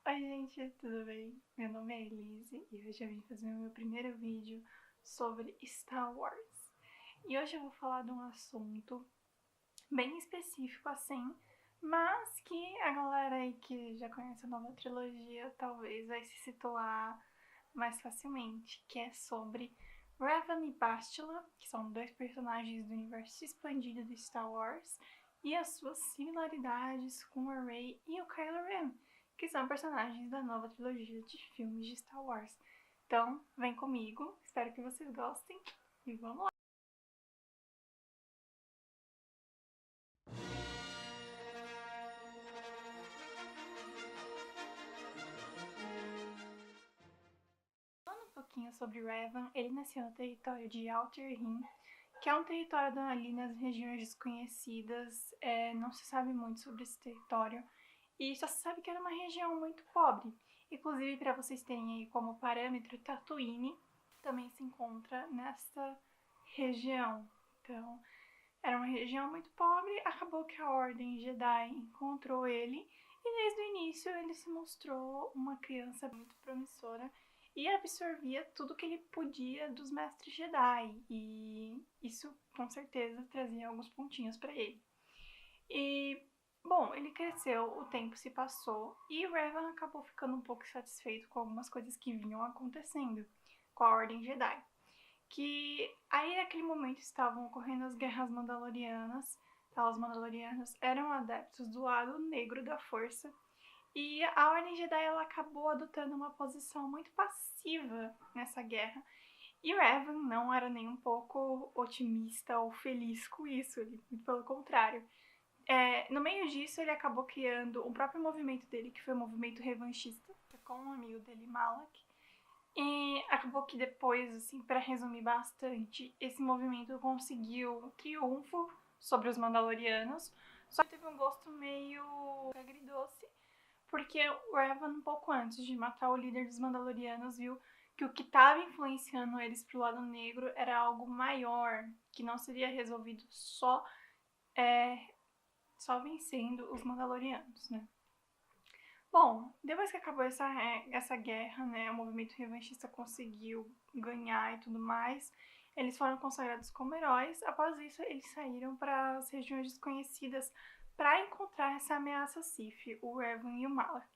Oi gente, tudo bem? Meu nome é Elise e hoje eu vim fazer o meu primeiro vídeo sobre Star Wars. E hoje eu vou falar de um assunto bem específico assim, mas que a galera aí que já conhece a nova trilogia talvez vai se situar mais facilmente, que é sobre Revan e Bastila, que são dois personagens do universo expandido de Star Wars, e as suas similaridades com a Rey e o Kylo Ren, que são personagens da nova trilogia de filmes de Star Wars. Então, vem comigo, espero que vocês gostem e vamos lá! Falando um pouquinho sobre Revan, ele nasceu no território de Outer Rim, que é um território ali nas regiões desconhecidas. Não se sabe muito sobre esse território e só se sabe que era uma região muito pobre. Inclusive, para vocês terem aí como parâmetro, Tatooine também se encontra nessa região. Então, era uma região muito pobre, acabou que a Ordem Jedi encontrou ele e desde o início ele se mostrou uma criança muito promissora e absorvia tudo que ele podia dos mestres Jedi, e isso com certeza trazia alguns pontinhos para ele. E, bom, ele cresceu, o tempo se passou e Revan acabou ficando um pouco insatisfeito com algumas coisas que vinham acontecendo com a Ordem Jedi. Que aí naquele momento estavam ocorrendo as guerras mandalorianas. Os mandalorianos eram adeptos do lado negro da força e a Ordem Jedi ela acabou adotando uma posição muito passiva nessa guerra. E Revan não era nem um pouco otimista ou feliz com isso, muito pelo contrário. No meio disso, ele acabou criando o próprio movimento dele, que foi o movimento revanchista, com um amigo dele, Malak. E acabou que depois, assim, para resumir bastante, esse movimento conseguiu um triunfo sobre os Mandalorianos, só que teve um gosto meio agridoce, porque o Revan, um pouco antes de matar o líder dos Mandalorianos, viu que o que estava influenciando eles pro lado negro era algo maior, que não seria resolvido só vencendo os Mandalorianos, né? Bom, depois que acabou essa guerra, né, o movimento revanchista conseguiu ganhar e tudo mais, eles foram consagrados como heróis. Após isso, eles saíram para as regiões desconhecidas para encontrar essa ameaça Sith, o Revan e o Malak.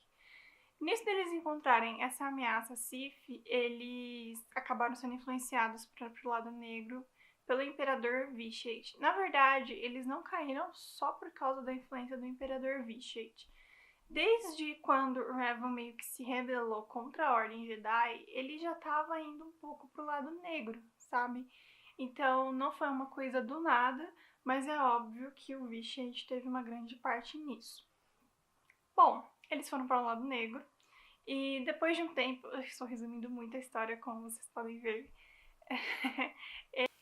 Nisso deles encontrarem essa ameaça Sith, eles acabaram sendo influenciados para o lado negro pelo Imperador Vitiate. Na verdade, eles não caíram só por causa da influência do Imperador Vitiate. Desde quando o Revan meio que se rebelou contra a Ordem Jedi, ele já estava indo um pouco pro lado negro, sabe? Então não foi uma coisa do nada, mas é óbvio que o Vitiate teve uma grande parte nisso. Bom, eles foram para o lado negro e depois de um tempo, eu estou resumindo muito a história como vocês podem ver,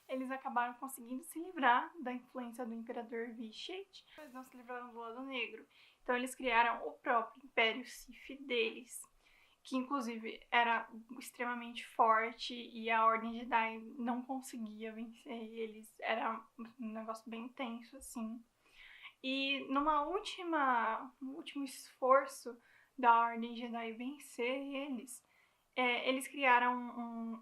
eles acabaram conseguindo se livrar da influência do Imperador Vitiate, mas não se livraram do lado negro. Então eles criaram o próprio Império Sith deles, que inclusive era extremamente forte e a Ordem Jedi não conseguia vencer eles. Era um negócio bem intenso, assim. E no último esforço da Ordem Jedi vencer eles, eles criaram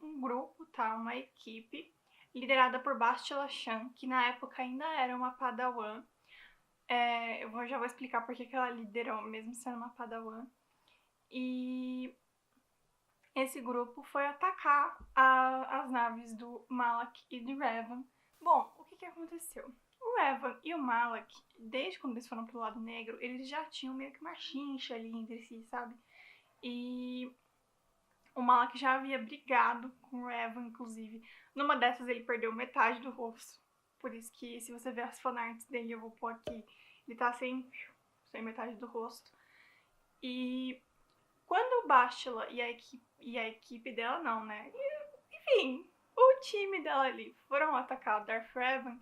um grupo, tá? Uma equipe liderada por Bastila Shan, que na época ainda era uma Padawan. Já vou explicar por que ela liderou, mesmo sendo uma Padawan. E esse grupo foi atacar as naves do Malak e do Revan. Bom, o que aconteceu? O Revan e o Malak, desde quando eles foram pro lado negro, eles já tinham meio que uma chincha ali entre si, sabe? E o Malak já havia brigado com o Revan, inclusive. Numa dessas ele perdeu metade do rosto. Por isso que, se você ver as fanarts dele, eu vou pôr aqui, ele tá sem metade do rosto. E quando o Bastila e a equipe dela, não, né? Enfim, o time dela ali foram atacar o Darth Revan,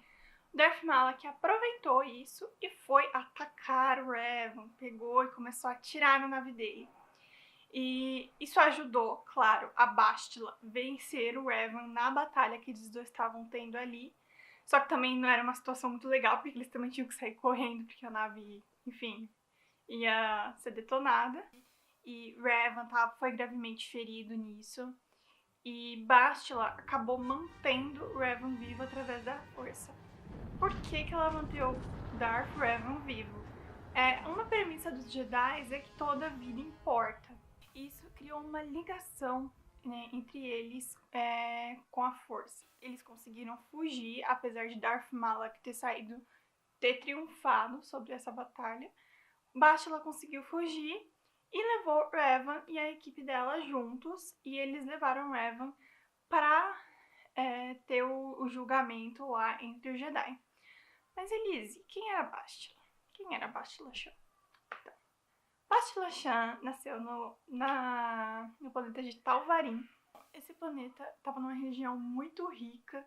o Darth Malak aproveitou isso e foi atacar o Revan. Pegou e começou a atirar na nave dele. E isso ajudou, claro, a Bastila vencer o Revan na batalha que eles dois estavam tendo ali. Só que também não era uma situação muito legal, porque eles também tinham que sair correndo, porque a nave, enfim, ia ser detonada. e Revan foi gravemente ferido nisso. E Bastila acabou mantendo Revan vivo através da força. Por que ela manteve Darth Revan vivo? Uma premissa dos Jedi é que toda vida importa. Isso criou uma ligação, né, entre eles com a força. Eles conseguiram fugir, apesar de Darth Malak ter triunfado sobre essa batalha. Bastila conseguiu fugir e levou Revan e a equipe dela juntos, e eles levaram Revan para ter o julgamento lá entre os Jedi. Mas Elise, quem era Bastila? Quem era Bastila Shan? Então, Bastila Shan nasceu no planeta de Talvarim. Esse planeta estava numa região muito rica,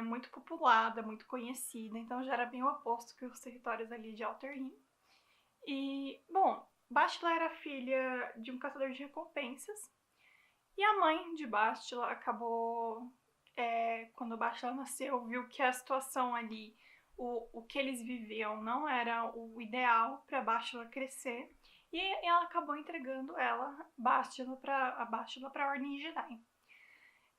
muito populada, muito conhecida, então já era bem o oposto que os territórios ali de Outer Rim. E, bom, Bastila era filha de um caçador de recompensas, e a mãe de Bastila acabou, quando Bastila nasceu, viu que a situação ali, o que eles viviam não era o ideal para Bastila crescer, e ela acabou entregando Bastila para a Ordem Jedi.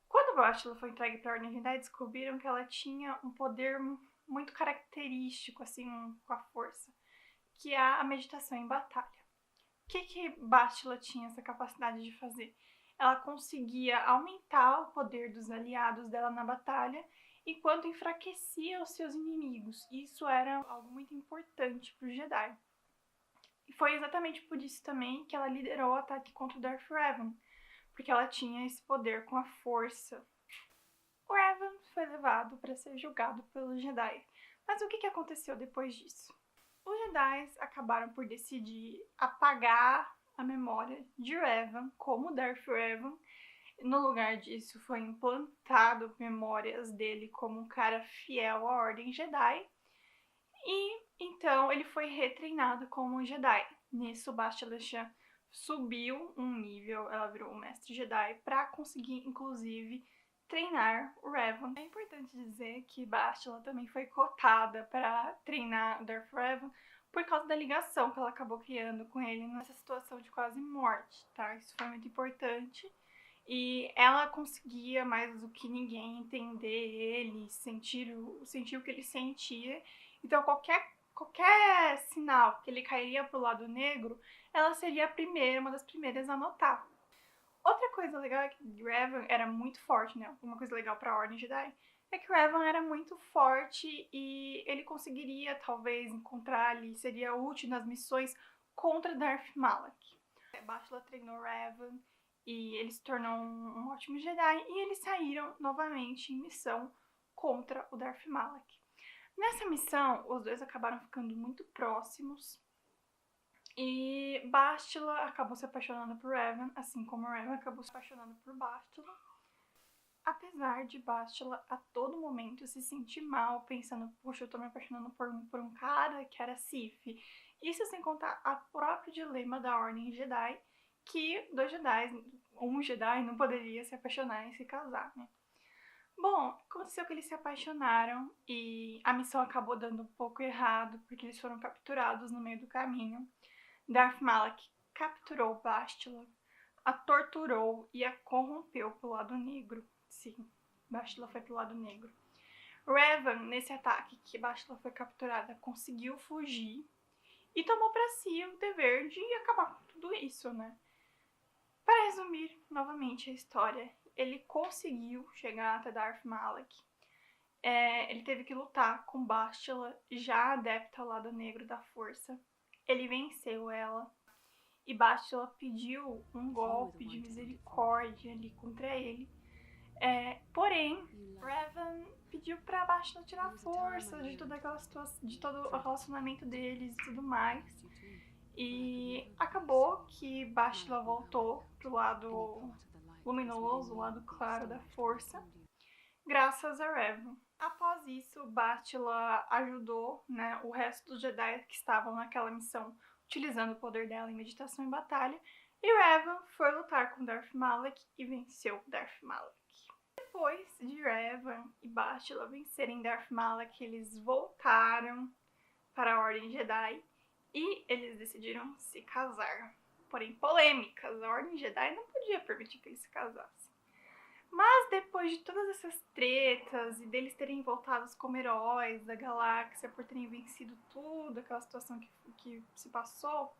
Quando Bastila foi entregue para a Ordem Jedi, descobriram que ela tinha um poder muito característico, assim, com a força, que é a meditação em batalha. O que Bastila tinha essa capacidade de fazer? Ela conseguia aumentar o poder dos aliados dela na batalha, enquanto enfraquecia os seus inimigos. Isso era algo muito importante para os Jedi. E foi exatamente por isso também que ela liderou o ataque contra o Darth Revan, porque ela tinha esse poder com a força. O Revan foi levado para ser julgado pelos Jedi. Mas o que aconteceu depois disso? Os Jedi acabaram por decidir apagar a memória de Revan como Darth Revan. No lugar disso, foi implantado memórias dele como um cara fiel à Ordem Jedi. E então ele foi retreinado como um Jedi. Nisso, Bastila Shan subiu um nível, ela virou um mestre Jedi para conseguir, inclusive, treinar o Revan. É importante dizer que Bastila também foi cotada para treinar o Darth Revan por causa da ligação que ela acabou criando com ele nessa situação de quase morte, tá? Isso foi muito importante. E ela conseguia mais do que ninguém entender ele, sentir o que ele sentia. Então qualquer sinal que ele cairia pro lado negro, ela seria uma das primeiras a notar. Outra coisa legal é que Revan era muito forte, né? Uma coisa legal pra Ordem Jedi é que Revan era muito forte e ele conseguiria, talvez, encontrar ali, seria útil nas missões contra Darth Malak. Bastila treinou Revan e ele se tornou um ótimo Jedi, e eles saíram novamente em missão contra o Darth Malak. Nessa missão, os dois acabaram ficando muito próximos, e Bastila acabou se apaixonando por Revan, assim como Revan acabou se apaixonando por Bastila. Apesar de Bastila a todo momento se sentir mal, pensando, poxa, eu tô me apaixonando por um cara que era Sith. Isso sem contar o próprio dilema da Ordem Jedi, que um Jedi não poderia se apaixonar e se casar, né? Bom, aconteceu que eles se apaixonaram e a missão acabou dando um pouco errado, porque eles foram capturados no meio do caminho. Darth Malak capturou Bastila, a torturou e a corrompeu pro lado negro. Sim, Bastila foi pro lado negro. Revan, nesse ataque que Bastila foi capturada, conseguiu fugir e tomou para si o dever de acabar com tudo isso, né? Para resumir novamente a história, ele conseguiu chegar até Darth Malak. Ele teve que lutar com Bastila, já adepta ao lado negro da força. Ele venceu ela. E Bastila pediu um golpe de misericórdia ali contra ele. Porém, Revan pediu pra Bastila tirar força de toda aquela situação, de todo o relacionamento deles e tudo mais. E acabou que Bastila voltou pro lado luminoso, o lado claro da força, graças a Revan. Após isso, Bastila ajudou, né, o resto dos Jedi que estavam naquela missão, utilizando o poder dela em meditação e batalha, e Revan foi lutar com Darth Malak e venceu Darth Malak. Depois de Revan e Bastila vencerem Darth Malak, eles voltaram para a Ordem Jedi e eles decidiram se casar. porém polêmicas. A Ordem Jedi não podia permitir que eles se casassem. Mas depois de todas essas tretas e deles terem voltado como heróis da galáxia por terem vencido tudo, aquela situação que se passou,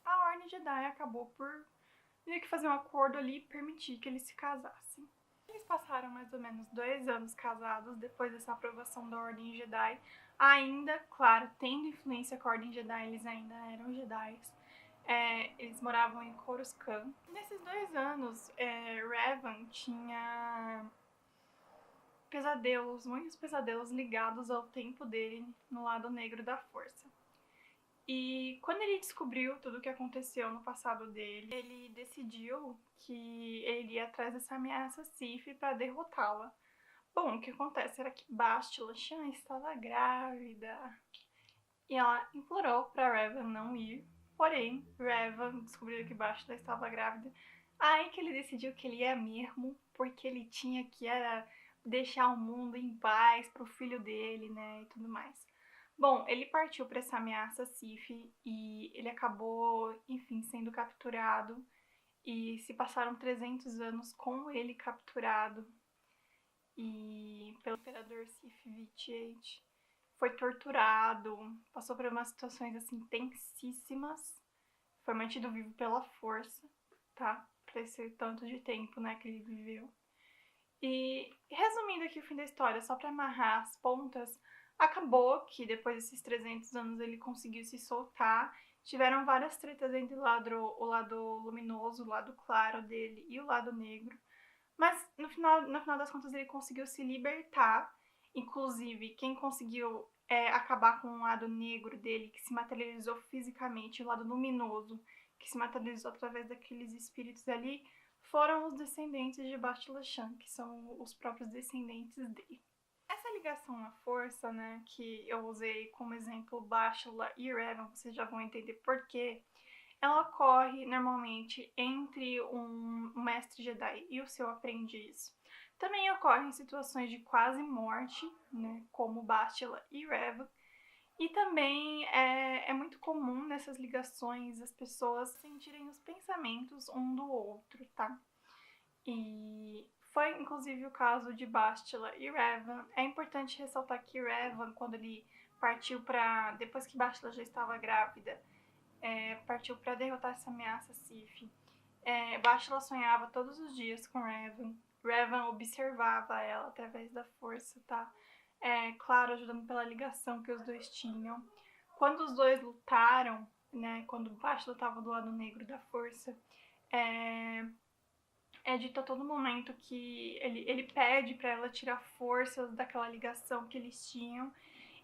a Ordem Jedi acabou por meio que fazer um acordo ali e permitir que eles se casassem. Eles passaram mais ou menos 2 anos casados depois dessa aprovação da Ordem Jedi. Ainda, claro, tendo influência com a Ordem Jedi, eles ainda eram Jedi. Eles moravam em Coruscant. Nesses 2 anos, Revan tinha pesadelos, muitos pesadelos ligados ao tempo dele no lado negro da força. E quando ele descobriu tudo o que aconteceu no passado dele, ele decidiu que ele ia atrás dessa ameaça Sith para derrotá-la. Bom, o que acontece era que Bastila Shan estava grávida e ela implorou para Revan não ir. Porém, Revan descobriu que Bastila estava grávida. Aí que ele decidiu que ele ia mesmo, porque ele tinha que deixar o mundo em paz pro filho dele, né, e tudo mais. Bom, ele partiu para essa ameaça Sith e ele acabou, enfim, sendo capturado. E se passaram 300 anos com ele capturado e pelo Imperador Sith Vitiate. Foi torturado, passou por umas situações assim tensíssimas, foi mantido vivo pela força, tá? Pra esse tanto de tempo, né, que ele viveu. E resumindo aqui o fim da história, só pra amarrar as pontas, acabou que depois desses 300 anos ele conseguiu se soltar. Tiveram várias tretas entre o lado luminoso, o lado claro dele e o lado negro. Mas no final das contas ele conseguiu se libertar. Inclusive, quem conseguiu acabar com o lado negro dele, que se materializou fisicamente, o lado luminoso, que se materializou através daqueles espíritos ali, foram os descendentes de Bastila Shan, que são os próprios descendentes dele. Essa ligação à força, né, que eu usei como exemplo Bastila e Revan, vocês já vão entender por quê. Ela ocorre normalmente entre um mestre Jedi e o seu aprendiz. Também ocorre em situações de quase morte, né, como Bastila e Revan. E também é muito comum nessas ligações as pessoas sentirem os pensamentos um do outro, tá? E foi inclusive o caso de Bastila e Revan. É importante ressaltar que Revan, quando ele partiu para, depois que Bastila já estava grávida, partiu para derrotar essa ameaça Sith. Bastila sonhava todos os dias com Revan. Revan observava ela através da força, tá? Claro, ajudando pela ligação que os dois tinham. Quando os dois lutaram, né? Quando Bastila estava do lado negro da força, é dito a todo momento que ele pede para ela tirar forças daquela ligação que eles tinham.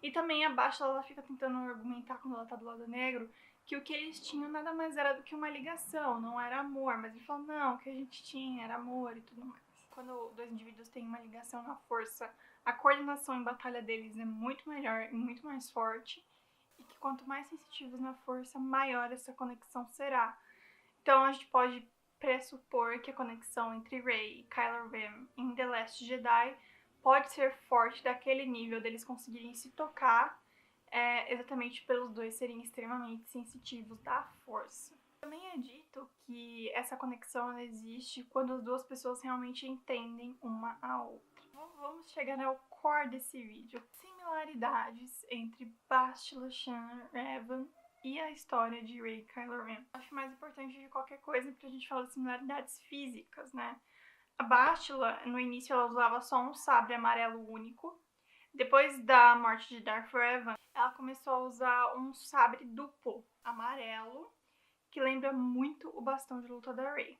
E também a Bastila, ela fica tentando argumentar quando ela tá do lado negro que o que eles tinham nada mais era do que uma ligação, não era amor. Mas ele falou, não, o que a gente tinha era amor e tudo mais. Quando dois indivíduos têm uma ligação na força, a coordenação em batalha deles é muito melhor e muito mais forte. E que quanto mais sensitivos na força, maior essa conexão será. Então a gente pode pressupor que a conexão entre Rey e Kylo Ren em The Last Jedi pode ser forte daquele nível deles conseguirem se tocar, exatamente pelos dois serem extremamente sensitivos da força. Também é dito que essa conexão existe quando as duas pessoas realmente entendem uma a outra. Vamos chegar ao core desse vídeo. Similaridades entre Bastila Shan, Revan e a história de Rey e Kylo Ren. Acho mais importante de qualquer coisa pra gente falar de similaridades físicas, né? A Bastila, no início, ela usava só um sabre amarelo único. Depois da morte de Darth Revan, ela começou a usar um sabre duplo amarelo, que lembra muito o bastão de luta da Rey.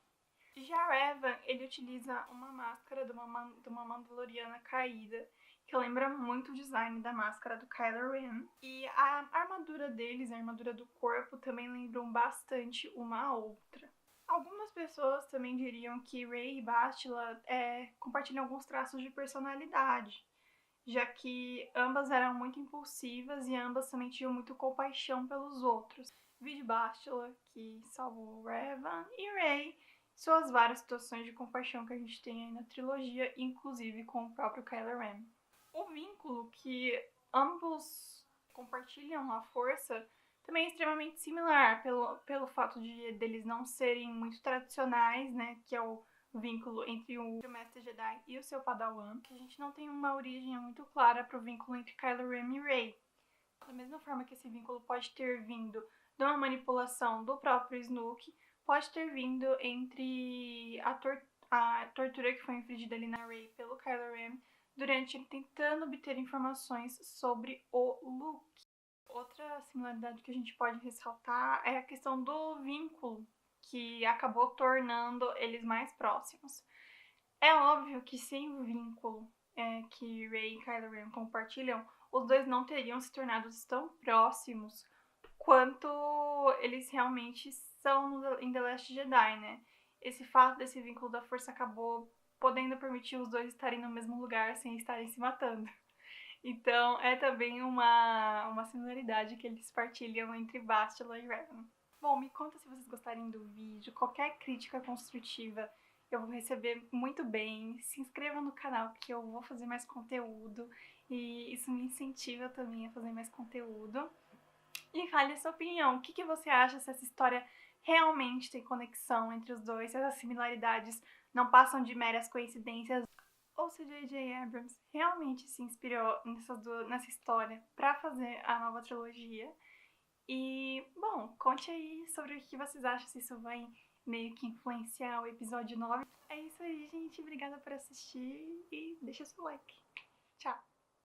Já Revan, ele utiliza uma máscara de uma Mandaloriana caída, que lembra muito o design da máscara do Kylo Ren. E a armadura deles, a armadura do corpo, também lembram bastante uma a outra. Algumas pessoas também diriam que Rey e Bastila compartilham alguns traços de personalidade, já que ambas eram muito impulsivas e ambas também tinham muito compaixão pelos outros. Vide Bastila, que salvou Revan, e Rey, suas várias situações de compaixão que a gente tem aí na trilogia, inclusive com o próprio Kylo Ren. O vínculo que ambos compartilham a força Também é extremamente similar pelo fato deles não serem muito tradicionais, né? Que é o vínculo entre o Mestre Jedi e o seu Padawan. Que a gente não tem uma origem muito clara para o vínculo entre Kylo Ren e Rey. Da mesma forma que esse vínculo pode ter vindo de uma manipulação do próprio Snoke, pode ter vindo entre a tortura que foi infligida ali na Rey pelo Kylo Ren durante ele tentando obter informações sobre o Luke. Outra similaridade que a gente pode ressaltar é a questão do vínculo, que acabou tornando eles mais próximos. É óbvio que sem o vínculo que Rey e Kylo Ren compartilham, os dois não teriam se tornado tão próximos quanto eles realmente são em The Last Jedi, né? Esse fato desse vínculo da força acabou podendo permitir os dois estarem no mesmo lugar sem estarem se matando. Então, é também uma similaridade que eles partilham entre Bastila e Revan. Bom, me conta se vocês gostarem do vídeo, qualquer crítica construtiva eu vou receber muito bem. Se inscreva no canal que eu vou fazer mais conteúdo e isso me incentiva também a fazer mais conteúdo. E fale a sua opinião, o que você acha se essa história realmente tem conexão entre os dois, se essas similaridades não passam de meras coincidências, ou se J.J. Abrams realmente se inspirou nessa história para fazer a nova trilogia. E, bom, conte aí sobre o que vocês acham, se isso vai meio que influenciar o episódio 9. É isso aí, gente. Obrigada por assistir e deixa seu like.